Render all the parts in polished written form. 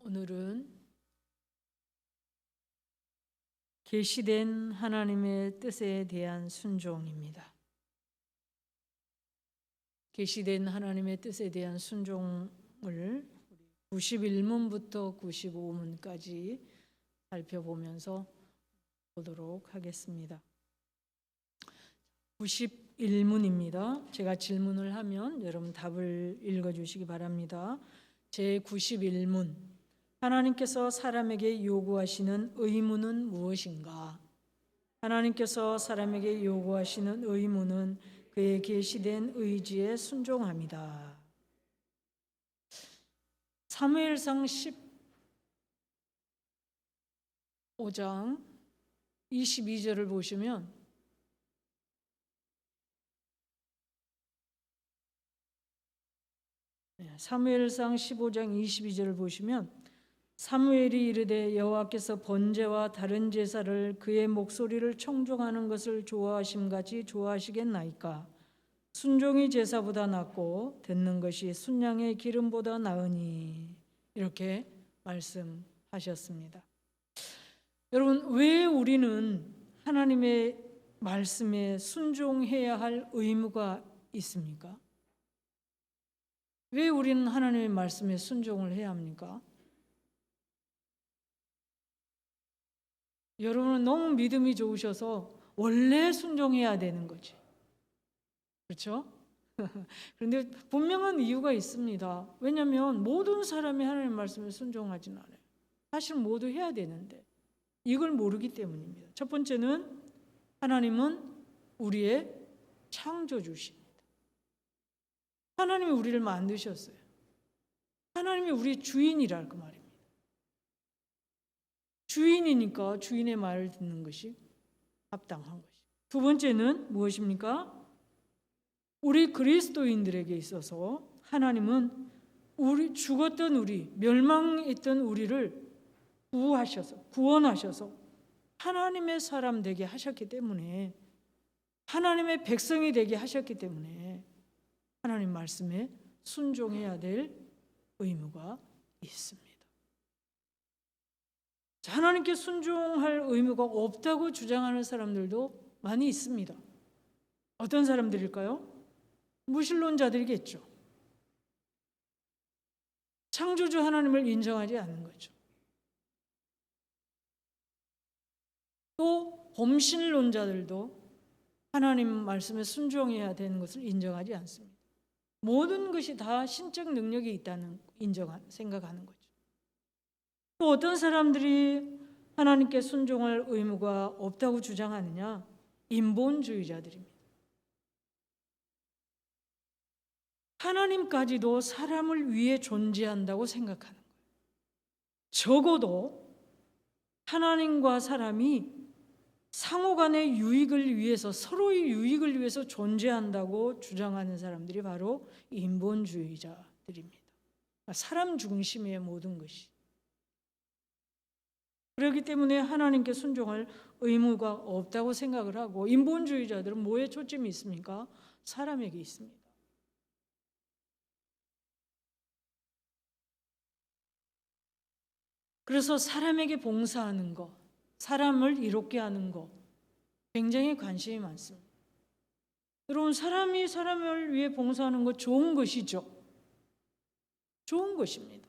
오늘은 계시된 하나님의 뜻에 대한 순종입니다. 계시된 하나님의 뜻에 대한 순종을 91문부터 95문까지 살펴보면서 보도록 하겠습니다. 91문입니다. 제가 질문을 하면 여러분 답을 읽어주시기 바랍니다. 제 91문, 하나님께서 사람에게 요구하시는 의무는 무엇인가? 하나님께서 사람에게 요구하시는 의무는 그의 계시된 의지에 순종함이다. 사무엘상 15장 22절을 보시면 사무엘상 15장 22절을 보시면 사무엘이 이르되 여호와께서 번제와 다른 제사를 그의 목소리를 청종하는 것을 좋아하심같이 좋아하시겠나이까? 순종이 제사보다 낫고 듣는 것이 순양의 기름보다 나으니. 이렇게 말씀하셨습니다. 여러분, 왜 우리는 하나님의 말씀에 순종해야 할 의무가 있습니까? 왜 우리는 하나님의 말씀에 순종을 해야 합니까? 여러분은 너무 믿음이 좋으셔서 원래 순종해야 되는 거지. 그렇죠? 그런데 분명한 이유가 있습니다. 왜냐하면 모든 사람이 하나님의 말씀에 순종하진 않아요. 사실 모두 해야 되는데 이걸 모르기 때문입니다. 첫 번째는 하나님은 우리의 창조주십니다. 하나님이 우리를 만드셨어요. 하나님이 우리의 주인이랄 그 말입니다. 주인이니까 주인의 말을 듣는 것이 합당한 것이죠. 두 번째는 무엇입니까? 우리 그리스도인들에게 있어서 하나님은 죽었던 우리, 멸망했던 우리를 구원하셔서 하나님의 사람 되게 하셨기 때문에, 하나님의 백성이 되게 하셨기 때문에 하나님 말씀에 순종해야 될 의무가 있습니다. 하나님께 순종할 의무가 없다고 주장하는 사람들도 많이 있습니다. 어떤 사람들일까요? 무신론자들이겠죠. 창조주 하나님을 인정하지 않는 거죠. 또 범신론자들도 하나님 말씀에 순종해야 되는 것을 인정하지 않습니다. 모든 것이 다 신적 능력이 있다는 생각하는 거죠. 또 어떤 사람들이 하나님께 순종할 의무가 없다고 주장하느냐? 인본주의자들입니다. 하나님까지도 사람을 위해 존재한다고 생각하는 거예요. 적어도 하나님과 사람이 상호간의 유익을 위해서, 서로의 유익을 위해서 존재한다고 주장하는 사람들이 바로 인본주의자들입니다. 사람 중심의 모든 것이. 그렇기 때문에 하나님께 순종할 의무가 없다고 생각을 하고, 인본주의자들은 뭐에 초점이 있습니까? 사람에게 있습니다. 그래서 사람에게 봉사하는 것, 사람을 이롭게 하는 것 굉장히 관심이 많습니다. 여러분, 사람이 사람을 위해 봉사하는 것 좋은 것이죠. 좋은 것입니다.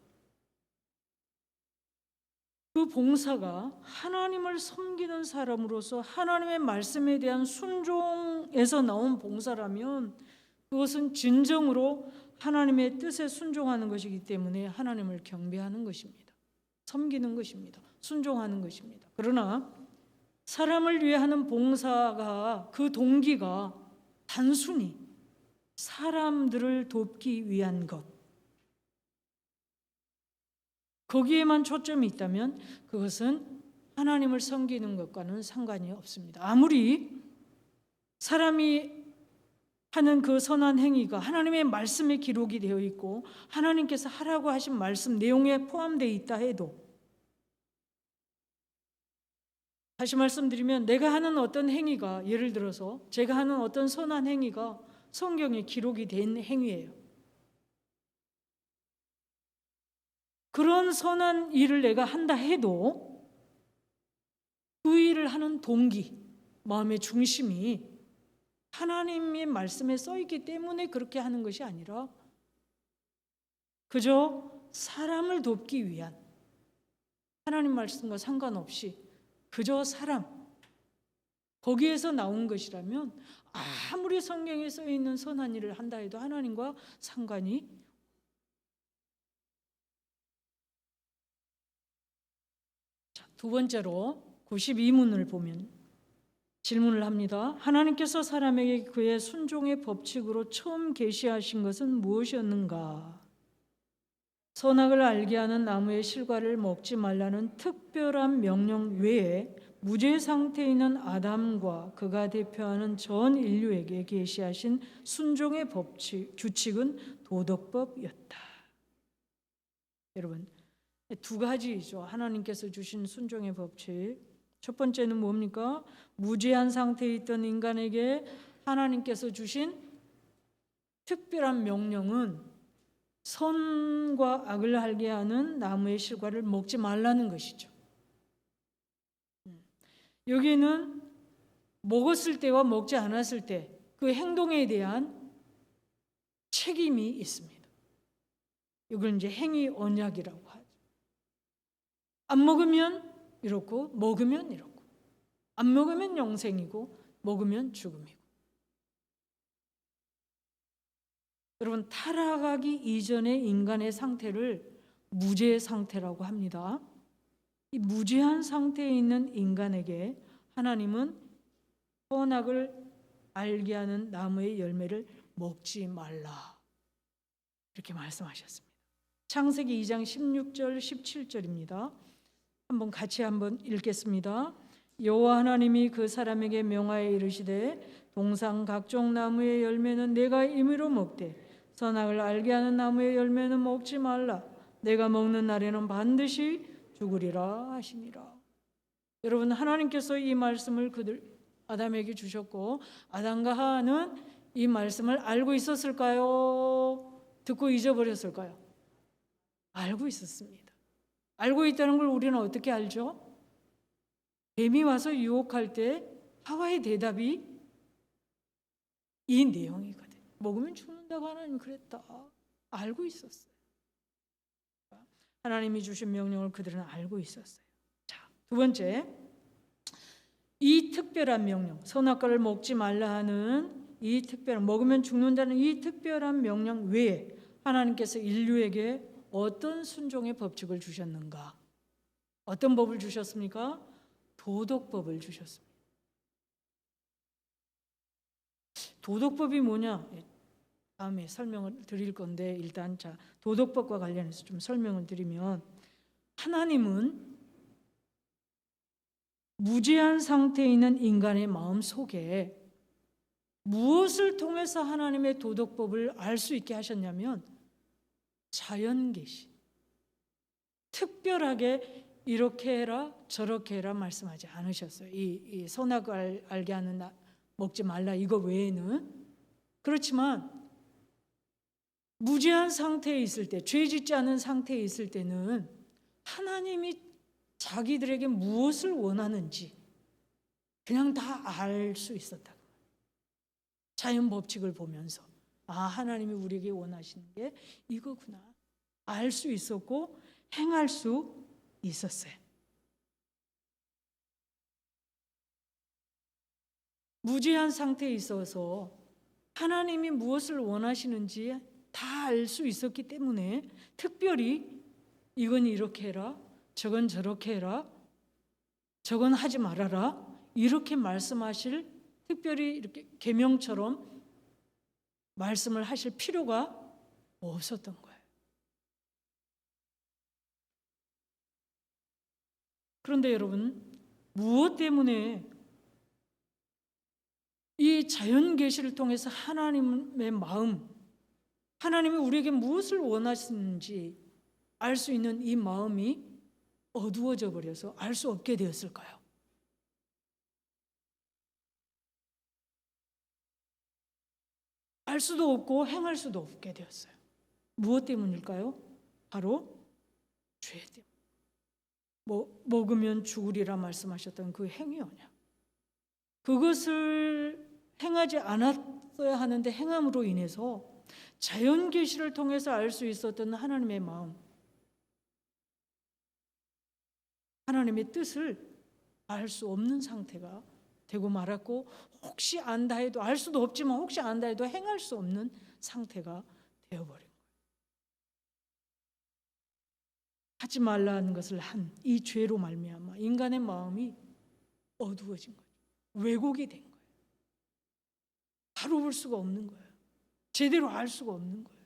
그 봉사가 하나님을 섬기는 사람으로서 하나님의 말씀에 대한 순종에서 나온 봉사라면 그것은 진정으로 하나님의 뜻에 순종하는 것이기 때문에 하나님을 경배하는 것입니다. 섬기는 것입니다. 순종하는 것입니다. 그러나 사람을 위해 하는 봉사가, 그 동기가 단순히 사람들을 돕기 위한 것, 거기에만 초점이 있다면 그것은 하나님을 섬기는 것과는 상관이 없습니다. 아무리 사람이 하는 그 선한 행위가 하나님의 말씀에 기록이 되어 있고 하나님께서 하라고 하신 말씀 내용에 포함되어 있다 해도, 다시 말씀드리면 내가 하는 어떤 행위가, 예를 들어서 제가 하는 어떤 선한 행위가 성경에 기록이 된 행위예요. 그런 선한 일을 내가 한다 해도 그 일을 하는 동기, 마음의 중심이 하나님의 말씀에 써 있기 때문에 그렇게 하는 것이 아니라 그저 사람을 돕기 위한, 하나님 말씀과 상관없이 그저 사람, 거기에서 나온 것이라면 아무리 성경에 써 있는 선한 일을 한다 해도 하나님과 상관이. 자, 두 번째로 92문을 보면 질문을 합니다. 하나님께서 사람에게 그의 순종의 법칙으로 처음 계시하신 것은 무엇이었는가? 선악을 알게 하는 나무의 실과를 먹지 말라는 특별한 명령 외에 무죄 상태에 있는 아담과 그가 대표하는 전 인류에게 계시하신 순종의 법칙, 규칙은 도덕법이었다. 여러분, 두 가지죠. 하나님께서 주신 순종의 법칙. 첫 번째는 뭡니까? 무죄한 상태에 있던 인간에게 하나님께서 주신 특별한 명령은 선과 악을 알게 하는 나무의 실과를 먹지 말라는 것이죠. 여기는 먹었을 때와 먹지 않았을 때 그 행동에 대한 책임이 있습니다. 이걸 이제 행위 언약이라고 하죠. 안 먹으면 이렇고 먹으면 이렇고, 안 먹으면 영생이고 먹으면 죽음이고. 여러분, 타락하기 이전의 인간의 상태를 무죄의 상태라고 합니다. 이 무죄한 상태에 있는 인간에게 하나님은 선악을 알게 하는 나무의 열매를 먹지 말라, 이렇게 말씀하셨습니다. 창세기 2장 16절 17절입니다. 한번 읽겠습니다. 여호와 하나님이 그 사람에게 명하여 이르시되 동상 각종 나무의 열매는 내가 임의로 먹되 선악을 알게 하는 나무의 열매는 먹지 말라. 내가 먹는 날에는 반드시 죽으리라 하시니라. 여러분, 하나님께서 이 말씀을 아담에게 주셨고 아담과 하와는 이 말씀을 알고 있었을까요? 듣고 잊어버렸을까요? 알고 있었습니다. 알고 있다는 걸 우리는 어떻게 알죠? 뱀이 와서 유혹할 때 하와의 대답이 이 내용이거든. 먹으면 죽는다고 하나님 그랬다. 알고 있었어요. 하나님이 주신 명령을 그들은 알고 있었어요. 자, 두 번째, 이 특별한 명령, 선악과를 먹지 말라 하는 이 특별한, 먹으면 죽는다는 이 특별한 명령 외에 하나님께서 인류에게 어떤 순종의 법칙을 주셨는가? 어떤 법을 주셨습니까? 도덕법을 주셨습니다. 도덕법이 뭐냐? 다음에 설명을 드릴 건데 일단 자, 도덕법과 관련해서 좀 설명을 드리면, 하나님은 무죄한 상태에 있는 인간의 마음 속에 무엇을 통해서 하나님의 도덕법을 알 수 있게 하셨냐면 자연 계시, 특별하게 이렇게 해라 저렇게 해라 말씀하지 않으셨어요. 이 선악을 알게 하는 먹지 말라 이거 외에는. 그렇지만 무죄한 상태에 있을 때, 죄 짓지 않은 상태에 있을 때는 하나님이 자기들에게 무엇을 원하는지 그냥 다 알 수 있었다. 자연 법칙을 보면서 하나님이 우리에게 원하시는 게 이거구나 알 수 있었고 행할 수 있었어요. 무죄한 상태에 있어서 하나님이 무엇을 원하시는지 다 알 수 있었기 때문에 특별히 이건 이렇게 해라, 저건 저렇게 해라, 저건 하지 말아라 이렇게 말씀하실, 특별히 이렇게 계명처럼 말씀을 하실 필요가 없었던 거예요. 그런데 여러분, 무엇 때문에 이 자연 계시를 통해서 하나님의 마음, 하나님이 우리에게 무엇을 원하시는지 알 수 있는 이 마음이 어두워져 버려서 알 수 없게 되었을까요? 알 수도 없고 행할 수도 없게 되었어요. 무엇 때문일까요? 바로 죄 때문에. 먹으면 죽으리라 말씀하셨던 그 행위였냐. 그것을 행하지 않았어야 하는데 행함으로 인해서 자연 계시를 통해서 알 수 있었던 하나님의 마음, 하나님의 뜻을 알 수 없는 상태가 되고 말았고, 혹시 안다 해도, 알 수도 없지만 혹시 안다 해도 행할 수 없는 상태가 되어버린 거예요. 하지 말라는 것을 한 이 죄로 말미암아 인간의 마음이 어두워진 거예요. 왜곡이 된 거예요. 바로 볼 수가 없는 거예요. 제대로 알 수가 없는 거예요.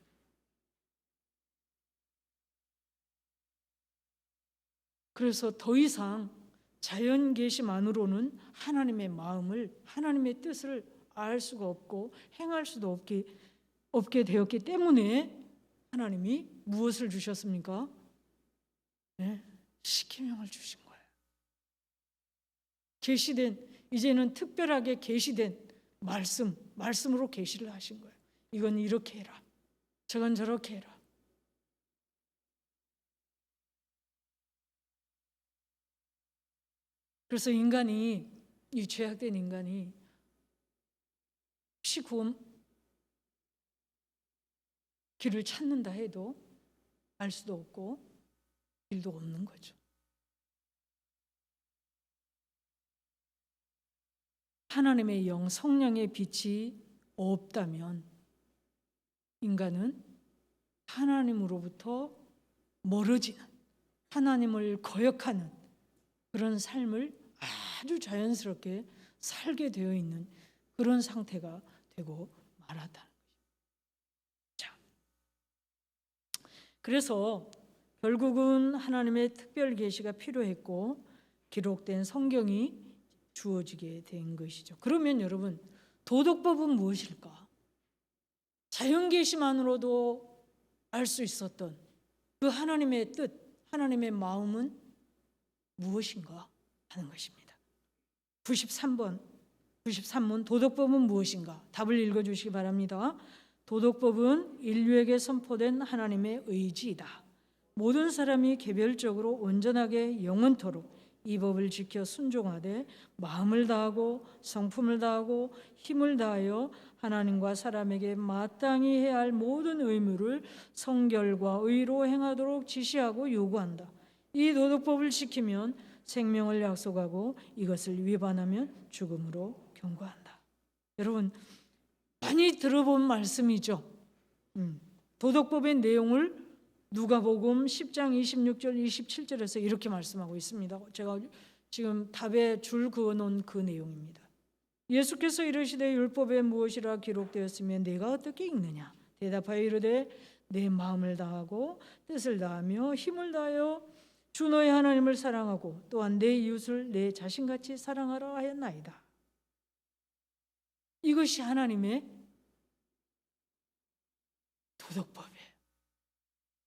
그래서 더 이상 자연 계시만으로는 하나님의 마음을, 하나님의 뜻을 알 수가 없고 행할 수도 없게 되었기 때문에 하나님이 무엇을 주셨습니까? 네, 십계명을 주신 거예요. 계시된, 이제는 특별하게 계시된 말씀으로 계시를 하신 거예요. 이건 이렇게 해라, 저건 저렇게 해라. 그래서 인간이, 이 죄악된 인간이 혹시 구원 길을 찾는다 해도 알 수도 없고 길도 없는 거죠. 하나님의 영, 성령의 빛이 없다면 인간은 하나님으로부터 멀어지는, 하나님을 거역하는 그런 삶을 아주 자연스럽게 살게 되어 있는 그런 상태가 되고 말았다는 것입니다. 자, 그래서 결국은 하나님의 특별 계시가 필요했고 기록된 성경이 주어지게 된 것이죠. 그러면 여러분, 도덕법은 무엇일까? 자연 계시만으로도 알 수 있었던 그 하나님의 뜻, 하나님의 마음은 무엇인가 하는 것입니다. 93문 도덕법은 무엇인가? 답을 읽어주시기 바랍니다. 도덕법은 인류에게 선포된 하나님의 의지이다. 모든 사람이 개별적으로 온전하게 영원토록 이 법을 지켜 순종하되 마음을 다하고 성품을 다하고 힘을 다하여 하나님과 사람에게 마땅히 해야 할 모든 의무를 성결과 의로 행하도록 지시하고 요구한다. 이 도덕법을 지키면 생명을 약속하고 이것을 위반하면 죽음으로 경고한다. 여러분, 많이 들어본 말씀이죠. 도덕법의 내용을 누가복음 10장 26절 27절에서 이렇게 말씀하고 있습니다. 제가 지금 답에 줄 그어놓은 그 내용입니다. 예수께서 이르시되 율법에 무엇이라 기록되었으면 네가 어떻게 읽느냐? 대답하여 이르되 내 마음을 다하고 뜻을 다하며 힘을 다하여 주 너의 하나님을 사랑하고 또한 내 이웃을 내 자신같이 사랑하라 하였나이다. 이것이 하나님의 도덕법이에요.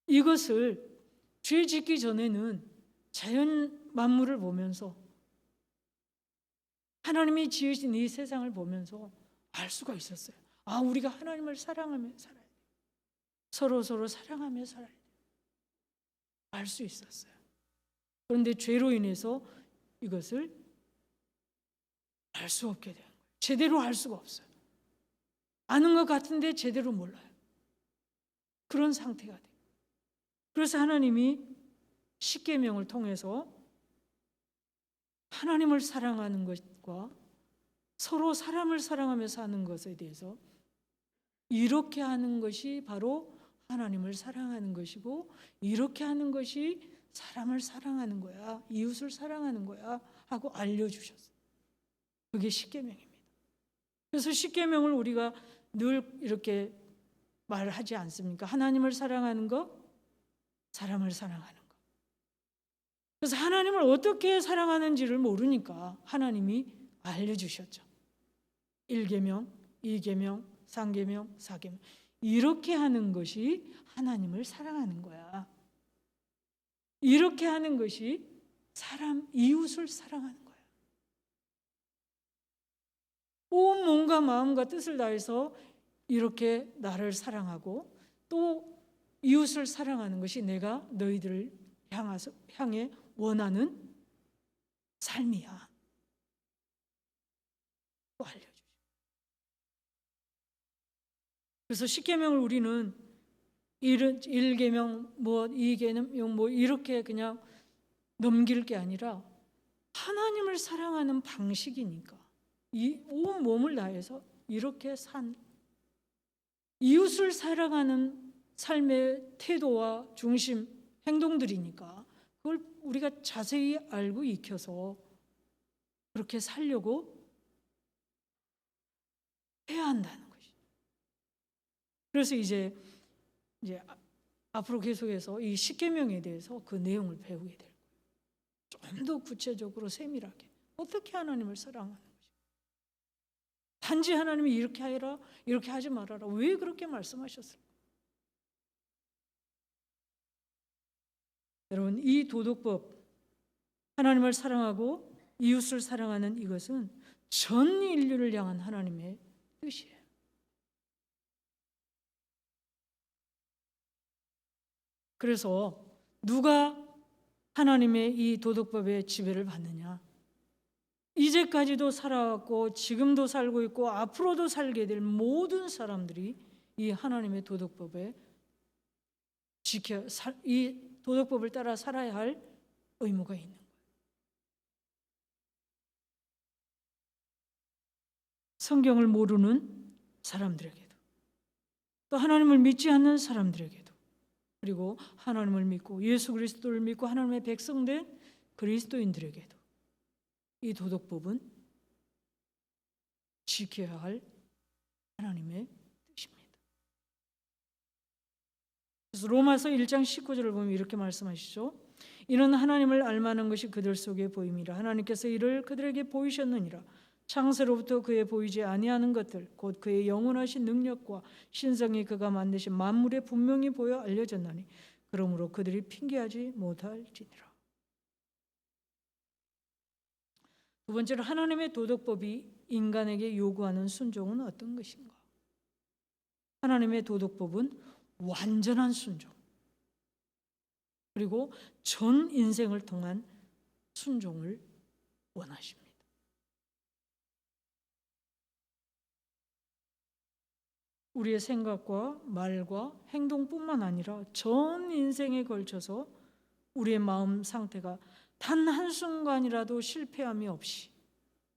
이것을 죄 짓기 전에는 자연 만물을 보면서 하나님이 지으신 이 세상을 보면서 알 수가 있었어요. 아, 우리가 하나님을 사랑하며 살아야 돼. 서로 사랑하며 살아야 돼. 알 수 있었어요. 그런데 죄로 인해서 이것을 알 수 없게 된 거예요. 제대로 알 수가 없어요. 아는 것 같은데 제대로 몰라요. 그런 상태가 돼요. 그래서 하나님이 십계명을 통해서 하나님을 사랑하는 것과 서로 사람을 사랑하며 사는 것에 대해서 이렇게 하는 것이 바로 하나님을 사랑하는 것이고 이렇게 하는 것이 사람을 사랑하는 거야, 이웃을 사랑하는 거야 하고 알려주셨어요. 그게 십계명입니다. 그래서 십계명을 우리가 늘 이렇게 말하지 않습니까? 하나님을 사랑하는 것, 사람을 사랑하는 것. 그래서 하나님을 어떻게 사랑하는지를 모르니까 하나님이 알려주셨죠. 1계명, 2계명, 3계명, 4계명. 이렇게 하는 것이 하나님을 사랑하는 거야. 이렇게 하는 것이 사람, 이웃을 사랑하는 거야. 온 몸과 마음과 뜻을 다해서 이렇게 나를 사랑하고 또 이웃을 사랑하는 것이 내가 너희들을 향해 원하는 삶이야. 또 알려주죠. 그래서 10계명을 우리는 1계명, 2계명 이렇게 그냥 넘길 게 아니라 하나님을 사랑하는 방식이니까 이 온 몸을 다해서 이렇게 산 이웃을 사랑하는 삶의 태도와 중심, 행동들이니까 그걸 우리가 자세히 알고 익혀서 그렇게 살려고 해야 한다는 것이. 그래서 이제 앞으로 계속해서 이 10계명에 대해서 그 내용을 배우게 될 거예요. 좀 더 구체적으로 세밀하게 어떻게 하나님을 사랑하는 것이. 단지 하나님이 이렇게 하라, 이렇게 하지 말아라. 왜 그렇게 말씀하셨을까? 여러분, 이 도덕법, 하나님을 사랑하고 이웃을 사랑하는 이것은 전 인류를 향한 하나님의 뜻이에요. 그래서 누가 하나님의 이 도덕법의 지배를 받느냐? 이제까지도 살아왔고 지금도 살고 있고 앞으로도 살게 될 모든 사람들이 이 하나님의 도덕법에 이 도덕법을 따라 살아야 할 의무가 있는 거예요. 성경을 모르는 사람들에게도 또 하나님을 믿지 않는 사람들에게도 그리고 하나님을 믿고 예수 그리스도를 믿고 하나님의 백성된 그리스도인들에게도 이 도덕법은 지켜야 할 하나님의 뜻입니다. 그래서 로마서 1장 19절을 보면 이렇게 말씀하시죠. 이는 하나님을 알만한 것이 그들 속에 보임이라. 하나님께서 이를 그들에게 보이셨느니라. 창세로부터 그에 보이지 아니하는 것들 곧 그의 영원하신 능력과 신성이 그가 만드신 만물에 분명히 보여 알려졌나니 그러므로 그들이 핑계하지 못할지니라. 두 번째로 하나님의 도덕법이 인간에게 요구하는 순종은 어떤 것인가? 하나님의 도덕법은 완전한 순종 그리고 전 인생을 통한 순종을 원하십니다. 우리의 생각과 말과 행동뿐만 아니라 전 인생에 걸쳐서 우리의 마음 상태가 단 한순간이라도 실패함이 없이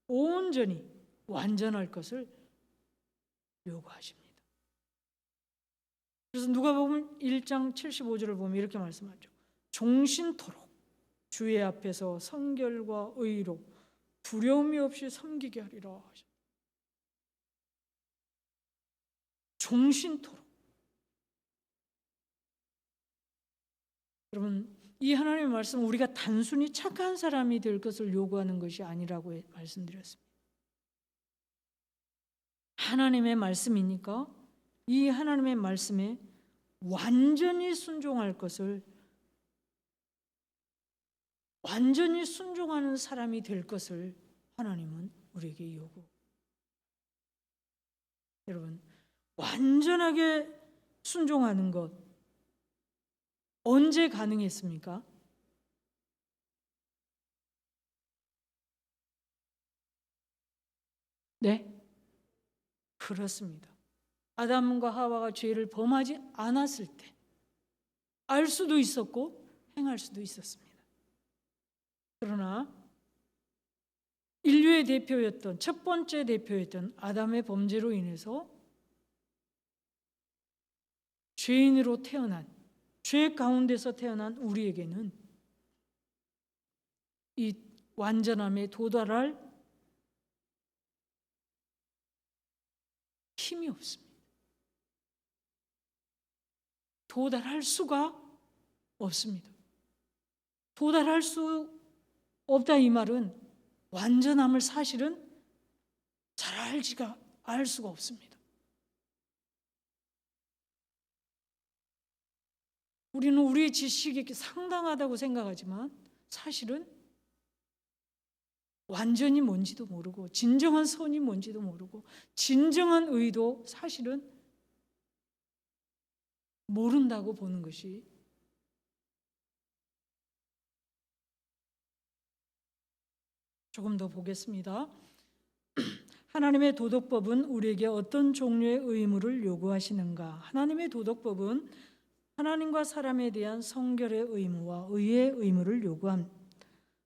온전히 완전할 것을 요구하십니다. 그래서 누가복음 1장 75절을 보면 이렇게 말씀하죠. 종신토록 주의 앞에서 성결과 의로 두려움이 없이 섬기게 하리라 하셨습니다. 종신토록. 여러분, 이 하나님의 말씀은 우리가 단순히 착한 사람이 될 것을 요구하는 것이 아니라고 말씀드렸습니다. 하나님의 말씀이니까 이 하나님의 말씀에 완전히 순종할 것을, 완전히 순종하는 사람이 될 것을 하나님은 우리에게 요구. 여러분, 완전하게 순종하는 것 언제 가능했습니까? 네? 그렇습니다. 아담과 하와가 죄를 범하지 않았을 때 알 수도 있었고 행할 수도 있었습니다. 그러나 인류의 대표였던 첫 번째 대표였던 아담의 범죄로 인해서 죄인으로 태어난, 죄 가운데서 태어난 우리에게는 이 완전함에 도달할 힘이 없습니다. 도달할 수가 없습니다. 도달할 수 없다 이 말은 완전함을 사실은 잘 알 수가 없습니다. 우리는 우리의 지식이 상당하다고 생각하지만 사실은 완전히 뭔지도 모르고 진정한 선이 뭔지도 모르고 진정한 의도 사실은 모른다고 보는 것이 조금 더 보겠습니다. 하나님의 도덕법은 우리에게 어떤 종류의 의무를 요구하시는가? 하나님의 도덕법은 하나님과 사람에 대한 성결의 의무와 의의 의무를 요구합니다.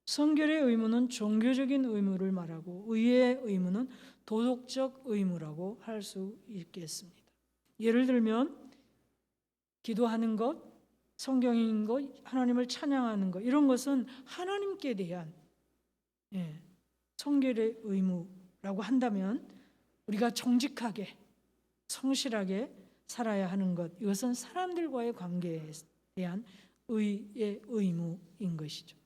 성결의 의무는 종교적인 의무를 말하고 의의 의무는 도덕적 의무라고 할 수 있겠습니다. 예를 들면 기도하는 것, 성경 읽는 것, 하나님을 찬양하는 것, 이런 것은 하나님께 대한 성결의 의무라고 한다면 우리가 정직하게 성실하게 살아야 하는 것, 이것은 사람들과의 관계에 대한 의의 의무인 것이죠.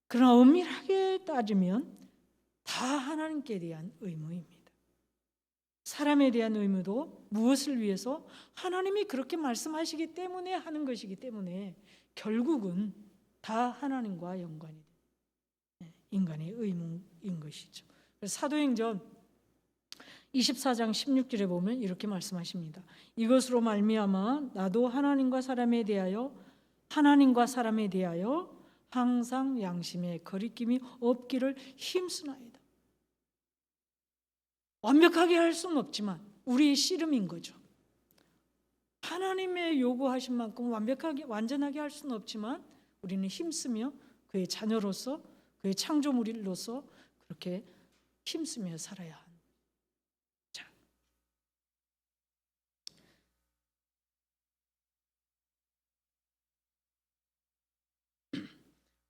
그러나 엄밀하게 따지면 다 하나님께 대한 의무입니다. 사람에 대한 의무도 무엇을 위해서? 하나님이 그렇게 말씀하시기 때문에 하는 것이기 때문에 결국은 다 하나님과 연관이 돼요. 인간의 의무인 것이죠. 사도행전 24장 16절에 보면 이렇게 말씀하십니다. 이것으로 말미암아 나도 하나님과 사람에 대하여 항상 양심에 거리낌이 없기를 힘쓰나이다. 완벽하게 할 수는 없지만 우리의 씨름인 거죠. 하나님의 요구하신 만큼 완전하게 할 수는 없지만 우리는 힘쓰며 그의 자녀로서 그의 창조물로서 그렇게 힘쓰며 살아야 합니다. 자,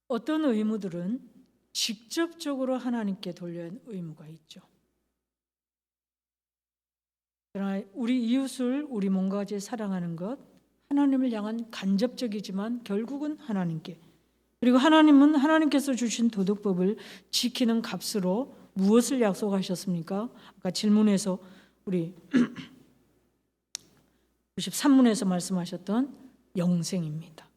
어떤 의무들은 직접적으로 하나님께 돌려야 하는 의무가 있죠. 그러나 우리 이웃을 우리 몸과 같이 사랑하는 것, 하나님을 향한 간접적이지만 결국은 하나님께, 그리고 하나님은 하나님께서 주신 도덕법을 지키는 값으로 무엇을 약속하셨습니까? 아까 질문에서 우리 93문에서 말씀하셨던 영생입니다.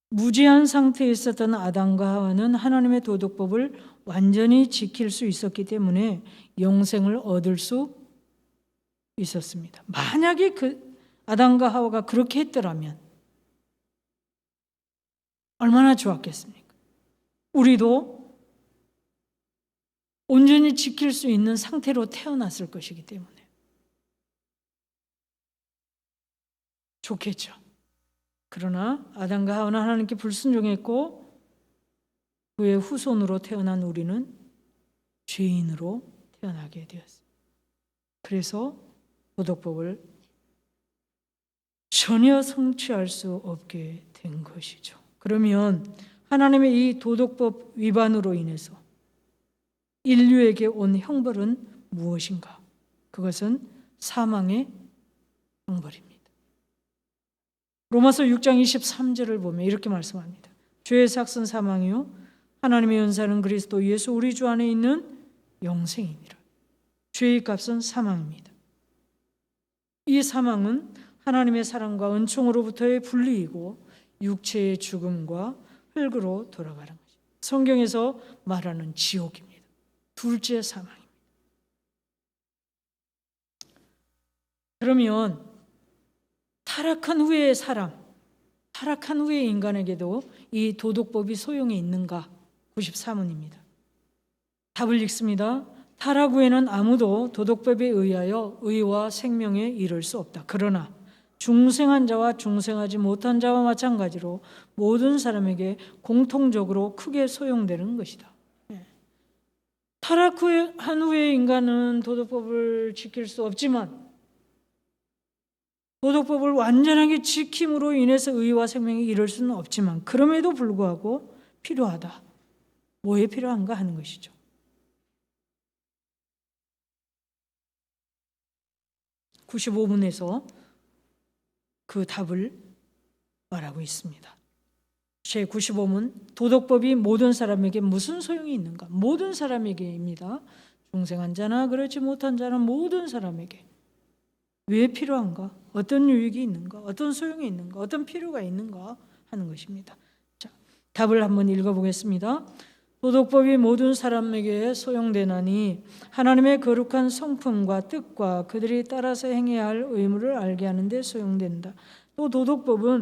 무죄한 상태에 있었던 아담과 하와는 하나님의 도덕법을 완전히 지킬 수 있었기 때문에 영생을 얻을 수 있었습니다. 만약에 아담과 하와가 그렇게 했더라면 얼마나 좋았겠습니까? 우리도 온전히 지킬 수 있는 상태로 태어났을 것이기 때문에 좋겠죠. 그러나 아담과 하와는 하나님께 불순종했고 그의 후손으로 태어난 우리는 죄인으로 태어나게 되었습니다. 그래서 도덕법을 전혀 성취할 수 없게 된 것이죠. 그러면 하나님의 이 도덕법 위반으로 인해서 인류에게 온 형벌은 무엇인가? 그것은 사망의 형벌입니다. 로마서 6장 23절을 보면 이렇게 말씀합니다. 죄의 삭은 사망이요 하나님의 은사는 그리스도 예수 우리 주 안에 있는 영생이니라. 죄의 값은 사망입니다. 이 사망은 하나님의 사랑과 은총으로부터의 분리이고 육체의 죽음과 흙으로 돌아가는 것입니다. 성경에서 말하는 지옥입니다. 둘째 사망입니다. 그러면 타락한 후의 사람, 타락한 후의 인간에게도 이 도덕법이 소용이 있는가? 93문입니다. 답을 읽습니다. 타락 후에는 아무도 도덕법에 의하여 의와 생명에 이를 수 없다. 그러나 중생한 자와 중생하지 못한 자와 마찬가지로 모든 사람에게 공통적으로 크게 소용되는 것이다. 타락한 후의 인간은 도덕법을 지킬 수 없지만 도덕법을 완전하게 지킴으로 인해서 의와 생명에 이를 수는 없지만 그럼에도 불구하고 필요하다. 뭐에 필요한가 하는 것이죠. 95문에서 그 답을 말하고 있습니다. 제 95문 도덕법이 모든 사람에게 무슨 소용이 있는가? 모든 사람에게입니다. 중생한 자나 그렇지 못한 자는 모든 사람에게 왜 필요한가? 어떤 유익이 있는가? 어떤 소용이 있는가? 어떤 필요가 있는가 하는 것입니다. 자, 답을 한번 읽어보겠습니다. 도덕법이 모든 사람에게 소용되나니 하나님의 거룩한 성품과 뜻과 그들이 따라서 행해야 할 의무를 알게 하는 데 소용된다. 또 도덕법은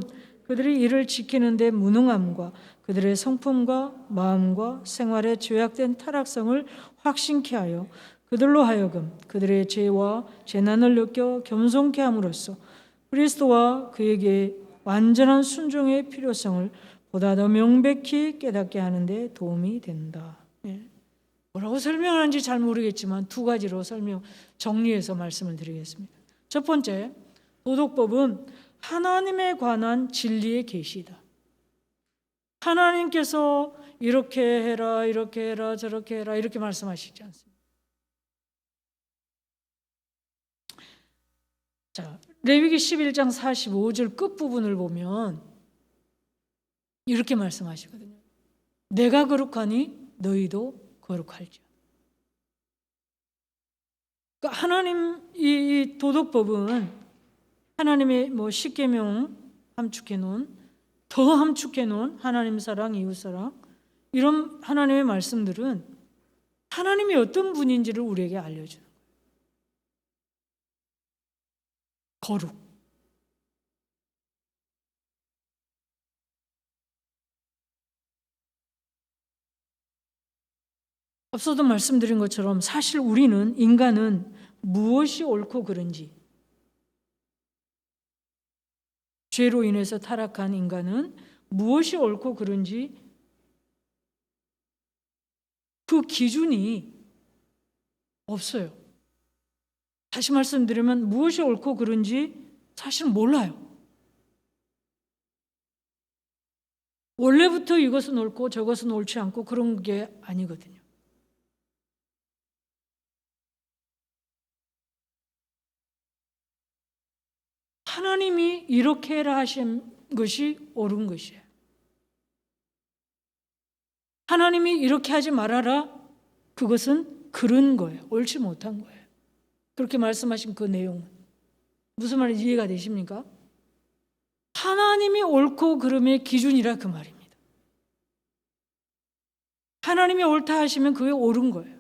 그들이 이를 지키는 데 무능함과 그들의 성품과 마음과 생활의 죄악된 타락성을 확신케 하여 그들로 하여금 그들의 죄와 재난을 느껴 겸손케 함으로써 그리스도와 그에게 완전한 순종의 필요성을 보다 더 명백히 깨닫게 하는 데 도움이 된다. 뭐라고 설명하는지 잘 모르겠지만 두 가지로 정리해서 말씀을 드리겠습니다. 첫 번째, 도덕법은 하나님에 관한 진리의 계시다. 하나님께서 이렇게 해라, 이렇게 해라, 저렇게 해라 이렇게 말씀하시지 않습니다. 자, 레위기 11장 45절 끝부분을 보면 이렇게 말씀하시거든요. 내가 거룩하니 너희도 거룩할지어다. 그러니까 하나님 이 도덕법은 하나님의 십계명 함축해 놓은 더 함축해 놓은 하나님 사랑, 이웃 사랑 이런 하나님의 말씀들은 하나님이 어떤 분인지를 우리에게 알려주는 거예요. 거룩. 앞서도 말씀드린 것처럼 사실 우리는 인간은 무엇이 옳고 그른지 죄로 인해서 타락한 인간은 무엇이 옳고 그른지 그 기준이 없어요. 다시 말씀드리면 무엇이 옳고 그른지 사실 몰라요. 원래부터 이것은 옳고 저것은 옳지 않고 그런 게 아니거든요. 하나님이 이렇게 해라 하신 것이 옳은 것이에요. 하나님이 이렇게 하지 말아라, 그것은 그른 거예요. 옳지 못한 거예요. 그렇게 말씀하신 그 내용은 무슨 말인지 이해가 되십니까? 하나님이 옳고 그름의 기준이라 그 말입니다. 하나님이 옳다 하시면 그게 옳은 거예요.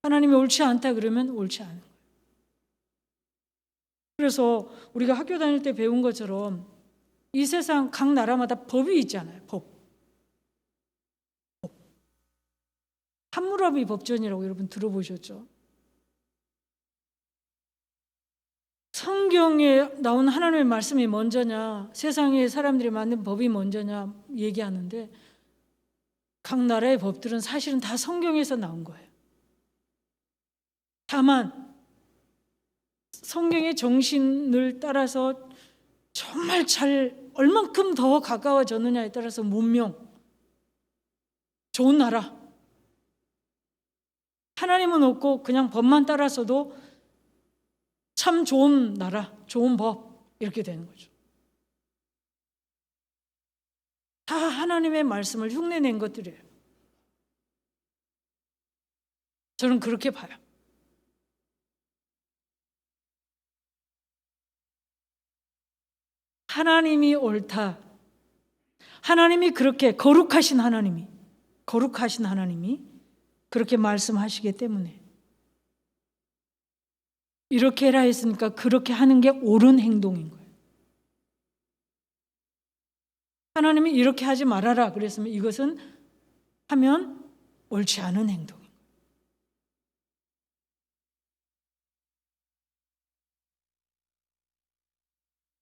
하나님이 옳지 않다 그러면 옳지 않은 거예요. 그래서 우리가 학교 다닐 때 배운 것처럼 이 세상 각 나라마다 법이 있잖아요. 법. 함무라비 법전이라고 여러분 들어보셨죠? 성경에 나온 하나님의 말씀이 먼저냐, 세상의 사람들이 만든 법이 먼저냐 얘기하는데 각 나라의 법들은 사실은 다 성경에서 나온 거예요. 다만 성경의 정신을 따라서 정말 얼만큼 더 가까워졌느냐에 따라서 문명, 좋은 나라, 하나님은 없고 그냥 법만 따라서도 참 좋은 나라, 좋은 법 이렇게 되는 거죠. 다 하나님의 말씀을 흉내낸 것들이에요. 저는 그렇게 봐요. 하나님이 옳다. 하나님이 그렇게 거룩하신 하나님이 그렇게 말씀하시기 때문에 이렇게 해라 했으니까 그렇게 하는 게 옳은 행동인 거예요. 하나님이 이렇게 하지 말아라 그랬으면 이것은 하면 옳지 않은 행동인 거예요.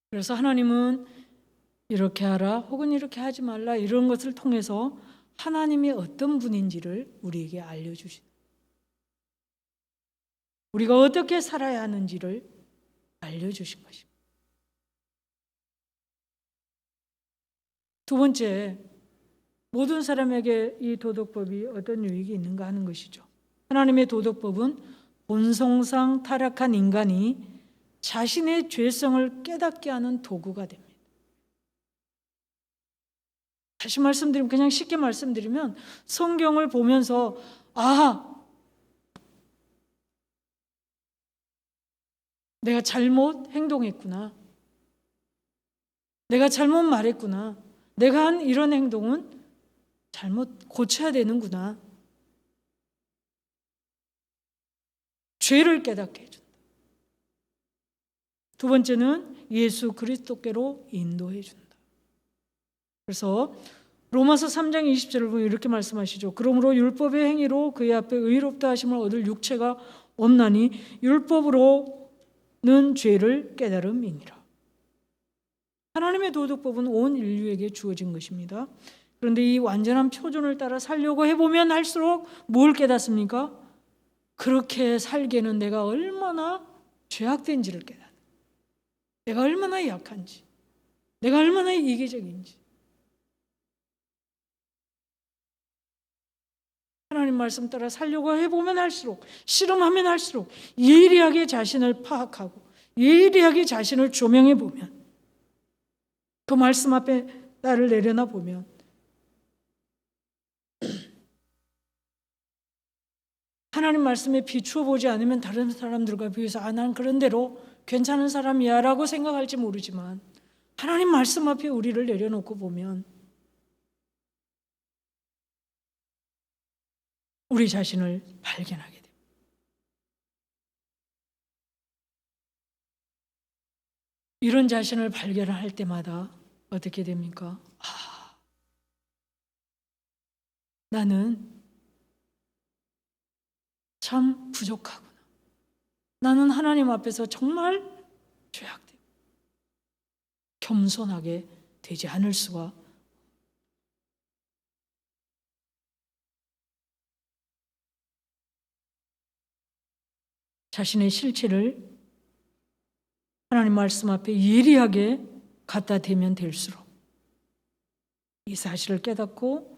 그래서 하나님은 이렇게 하라 혹은 이렇게 하지 말라 이런 것을 통해서 하나님이 어떤 분인지를 우리에게 알려주신, 우리가 어떻게 살아야 하는지를 알려주신 것입니다. 두 번째, 모든 사람에게 이 도덕법이 어떤 유익이 있는가 하는 것이죠. 하나님의 도덕법은 본성상 타락한 인간이 자신의 죄성을 깨닫게 하는 도구가 됩니다. 다시 말씀드리면, 그냥 쉽게 말씀드리면 성경을 보면서 내가 잘못 행동했구나, 내가 잘못 말했구나, 내가 한 이런 행동은 잘못 고쳐야 되는구나, 죄를 깨닫게 해준다. 두 번째는 예수 그리스도께로 인도해 준다. 그래서 로마서 3장 20절을 보면 이렇게 말씀하시죠. 그러므로 율법의 행위로 그의 앞에 의롭다 하심을 얻을 육체가 없나니 율법으로는 죄를 깨달음이니라. 하나님의 도덕법은 온 인류에게 주어진 것입니다. 그런데 이 완전한 표준을 따라 살려고 해보면 할수록 뭘 깨닫습니까? 그렇게 살기에는 내가 얼마나 죄악된지를 깨닫는, 내가 얼마나 약한지, 내가 얼마나 이기적인지. 하나님 말씀 따라 살려고 해보면 할수록, 실험하면 할수록 예리하게 자신을 파악하고 예리하게 자신을 조명해 보면, 그 말씀 앞에 나를 내려놔 보면 하나님 말씀에 비추어 보지 않으면 다른 사람들과 비해서 난 그런 대로 괜찮은 사람이야 라고 생각할지 모르지만, 하나님 말씀 앞에 우리를 내려놓고 보면 우리 자신을 발견하게 됩니다. 이런 자신을 발견할 때마다 어떻게 됩니까? 나는 참 부족하구나. 나는 하나님 앞에서 정말 죄악되고 겸손하게 되지 않을 수가. 자신의 실체를 하나님 말씀 앞에 예리하게 갖다 대면 될수록 이 사실을 깨닫고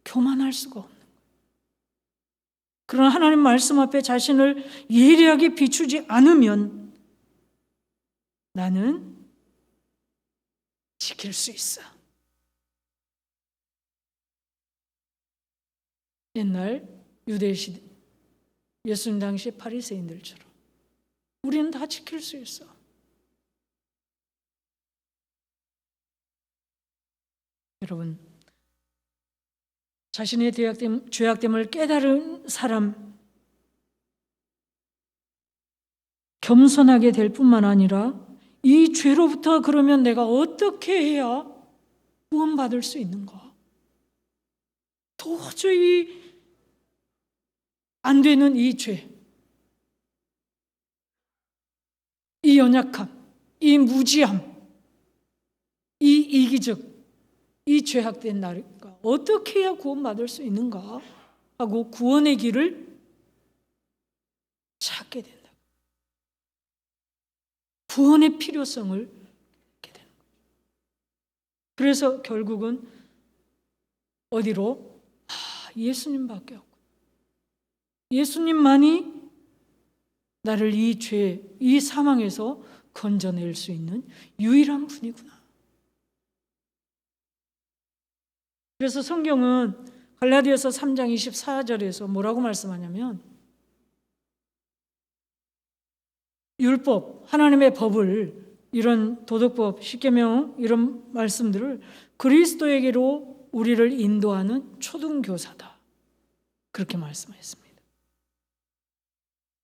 교만할 수가 없는 거예요. 그러나 하나님 말씀 앞에 자신을 예리하게 비추지 않으면 나는 지킬 수 있어. 옛날 유대시대 예수님 당시 바리새인들처럼 우리는 다 지킬 수 있어. 여러분, 자신의 죄악됨을 깨달은 사람, 겸손하게 될 뿐만 아니라 이 죄로부터 그러면 내가 어떻게 해야 구원받을 수 있는가? 도저히 안 되는 이 죄, 이 연약함, 이 무지함, 이 이기적, 이 죄악된 나가 어떻게 해야 구원받을 수 있는가 하고 구원의 길을 찾게 된다. 구원의 필요성을 갖게 되는 거죠. 그래서 결국은 어디로? 예수님밖에 없고, 예수님만이 나를 이 죄, 이 사망에서 건져낼 수 있는 유일한 분이구나. 그래서 성경은 갈라디아서 3장 24절에서 뭐라고 말씀하냐면, 율법, 하나님의 법을, 이런 도덕법, 십계명 이런 말씀들을 그리스도에게로 우리를 인도하는 초등교사다. 그렇게 말씀하셨습니다.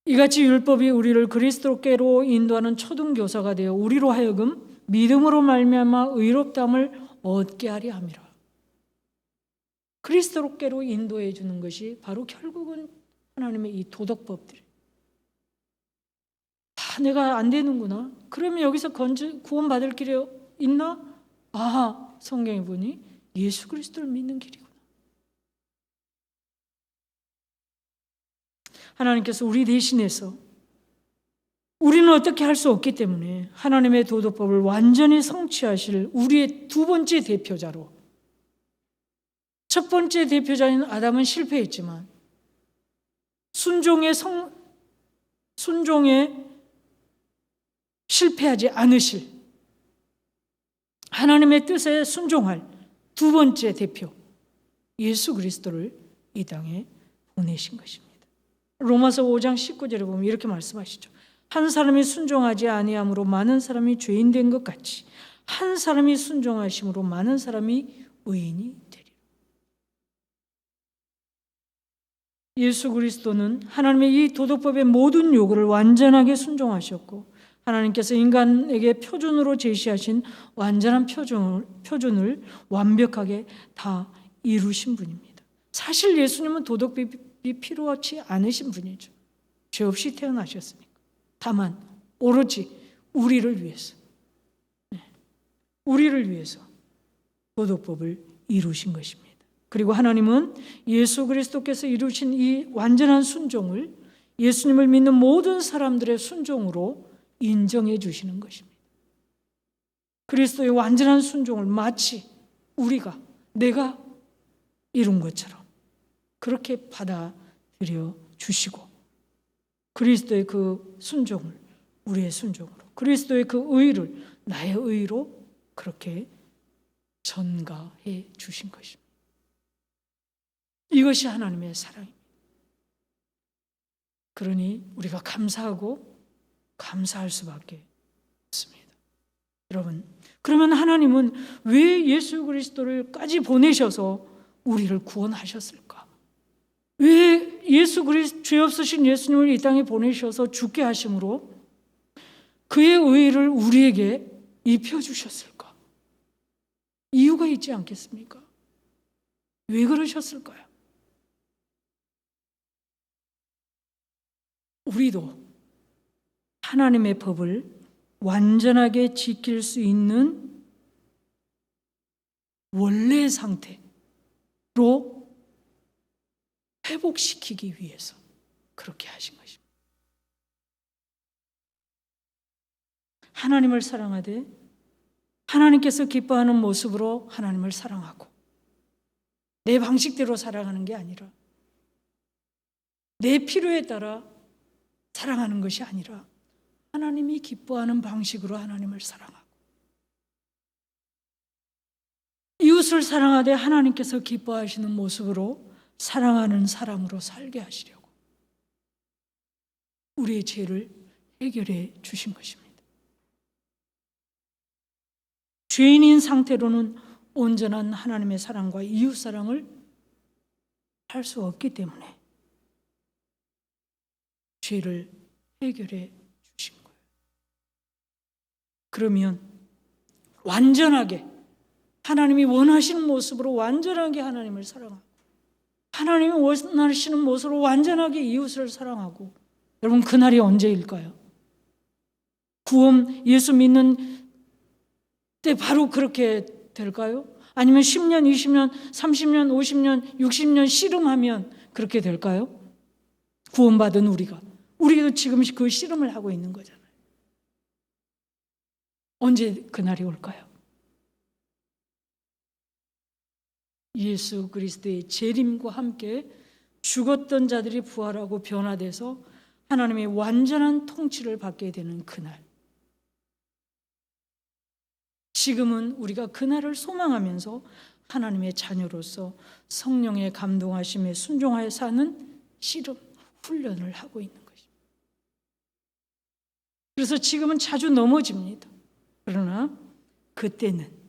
이같이 율법이 우리를 그리스도께로 인도하는 초등교사가 되어 우리로 하여금 믿음으로 말미암아 의롭다함을 얻게 하려 함이라. 그리스도께로 인도해 주는 것이 바로 결국은 하나님의 이 도덕법들. 다 내가 안 되는구나. 그러면 여기서 구원받을 길이 있나? 성경에 보니 예수 그리스도를 믿는 길이구나. 하나님께서 우리 대신해서, 우리는 어떻게 할 수 없기 때문에 하나님의 도덕법을 완전히 성취하실 우리의 두 번째 대표자로, 첫 번째 대표자인 아담은 실패했지만 순종에 실패하지 않으실, 하나님의 뜻에 순종할 두 번째 대표 예수 그리스도를 이 땅에 보내신 것입니다. 로마서 5장 19절에 보면 이렇게 말씀하시죠. 한 사람이 순종하지 아니함으로 많은 사람이 죄인 된 것 같이 한 사람이 순종하심으로 많은 사람이 의인이 되리라. 예수 그리스도는 하나님의 이 도덕법의 모든 요구를 완전하게 순종하셨고, 하나님께서 인간에게 표준으로 제시하신 완전한 표준을 완벽하게 다 이루신 분입니다. 사실 예수님은 도덕비 필요하지 않으신 분이죠. 죄 없이 태어나셨으니까. 다만 오로지 우리를 위해서, 우리를 위해서 도덕법을 이루신 것입니다. 그리고 하나님은 예수 그리스도께서 이루신 이 완전한 순종을 예수님을 믿는 모든 사람들의 순종으로 인정해 주시는 것입니다. 그리스도의 완전한 순종을 마치 내가 이룬 것처럼 그렇게 받아들여 주시고, 그리스도의 그 순종을 우리의 순종으로, 그리스도의 그 의를 나의 의로 그렇게 전가해 주신 것입니다. 이것이 하나님의 사랑입니다. 그러니 우리가 감사할 수밖에 없습니다. 여러분, 그러면 하나님은 왜 예수 그리스도를까지 보내셔서 우리를 구원하셨을까? 왜 죄 없으신 예수님을 이 땅에 보내셔서 죽게 하심으로 그의 의를 우리에게 입혀주셨을까? 이유가 있지 않겠습니까? 왜 그러셨을까요? 우리도 하나님의 법을 완전하게 지킬 수 있는 원래 상태로 회복시키기 위해서 그렇게 하신 것입니다. 하나님을 사랑하되 하나님께서 기뻐하는 모습으로 하나님을 사랑하고, 내 방식대로 사랑하는 게 아니라 내 필요에 따라 사랑하는 것이 아니라 하나님이 기뻐하는 방식으로 하나님을 사랑하고, 이웃을 사랑하되 하나님께서 기뻐하시는 모습으로 사랑하는 사람으로 살게 하시려고 우리의 죄를 해결해 주신 것입니다. 죄인인 상태로는 온전한 하나님의 사랑과 이웃 사랑을 할 수 없기 때문에 죄를 해결해 주신 거예요. 그러면 완전하게 하나님이 원하시는 모습으로 완전하게 하나님을 사랑하고, 하나님이 원하시는 모습으로 완전하게 이웃을 사랑하고, 여러분, 그날이 언제일까요? 구원 예수 믿는 때 바로 그렇게 될까요? 아니면 10년, 20년, 30년, 50년, 60년 씨름하면 그렇게 될까요? 구원받은 우리도 지금 그 씨름을 하고 있는 거잖아요. 언제 그날이 올까요? 예수 그리스도의 재림과 함께 죽었던 자들이 부활하고 변화돼서 하나님의 완전한 통치를 받게 되는 그날. 지금은 우리가 그날을 소망하면서 하나님의 자녀로서 성령의 감동하심에 순종하여 사는 씨름, 훈련을 하고 있는 것입니다. 그래서 지금은 자주 넘어집니다. 그러나 그때는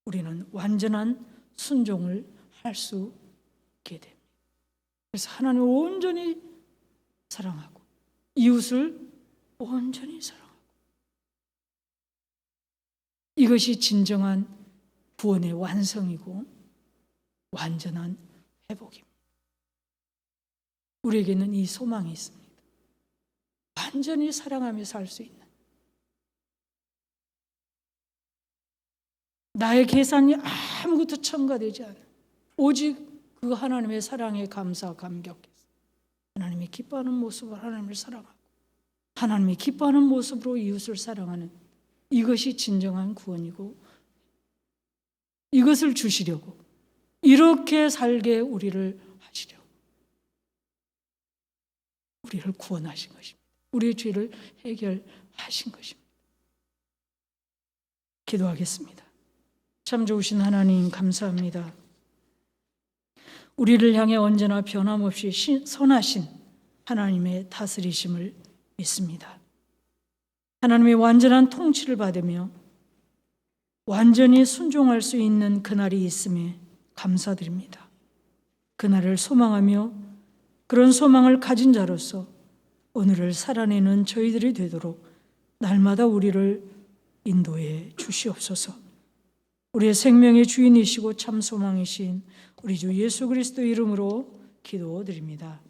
우리는 완전한 순종을 할 수 있게 됩니다. 그래서 하나님을 온전히 사랑하고 이웃을 온전히 사랑하고, 이것이 진정한 구원의 완성이고 완전한 회복입니다. 우리에게는 이 소망이 있습니다. 완전히 사랑하며 살 수 있는, 나의 계산이 아무것도 첨가되지 않은 오직 그 하나님의 사랑에 감사 감격해서 하나님이 기뻐하는 모습으로 하나님을 사랑하고 하나님이 기뻐하는 모습으로 이웃을 사랑하는, 이것이 진정한 구원이고, 이것을 주시려고 이렇게 살게 우리를 하시려고 우리를 구원하신 것입니다. 우리의 죄를 해결하신 것입니다. 기도하겠습니다. 참 좋으신 하나님, 감사합니다. 우리를 향해 언제나 변함없이 선하신 하나님의 다스리심을 믿습니다. 하나님의 완전한 통치를 받으며 완전히 순종할 수 있는 그날이 있음에 감사드립니다. 그날을 소망하며 그런 소망을 가진 자로서 오늘을 살아내는 저희들이 되도록 날마다 우리를 인도해 주시옵소서. 우리의 생명의 주인이시고 참 소망이신 우리 주 예수 그리스도 이름으로 기도드립니다.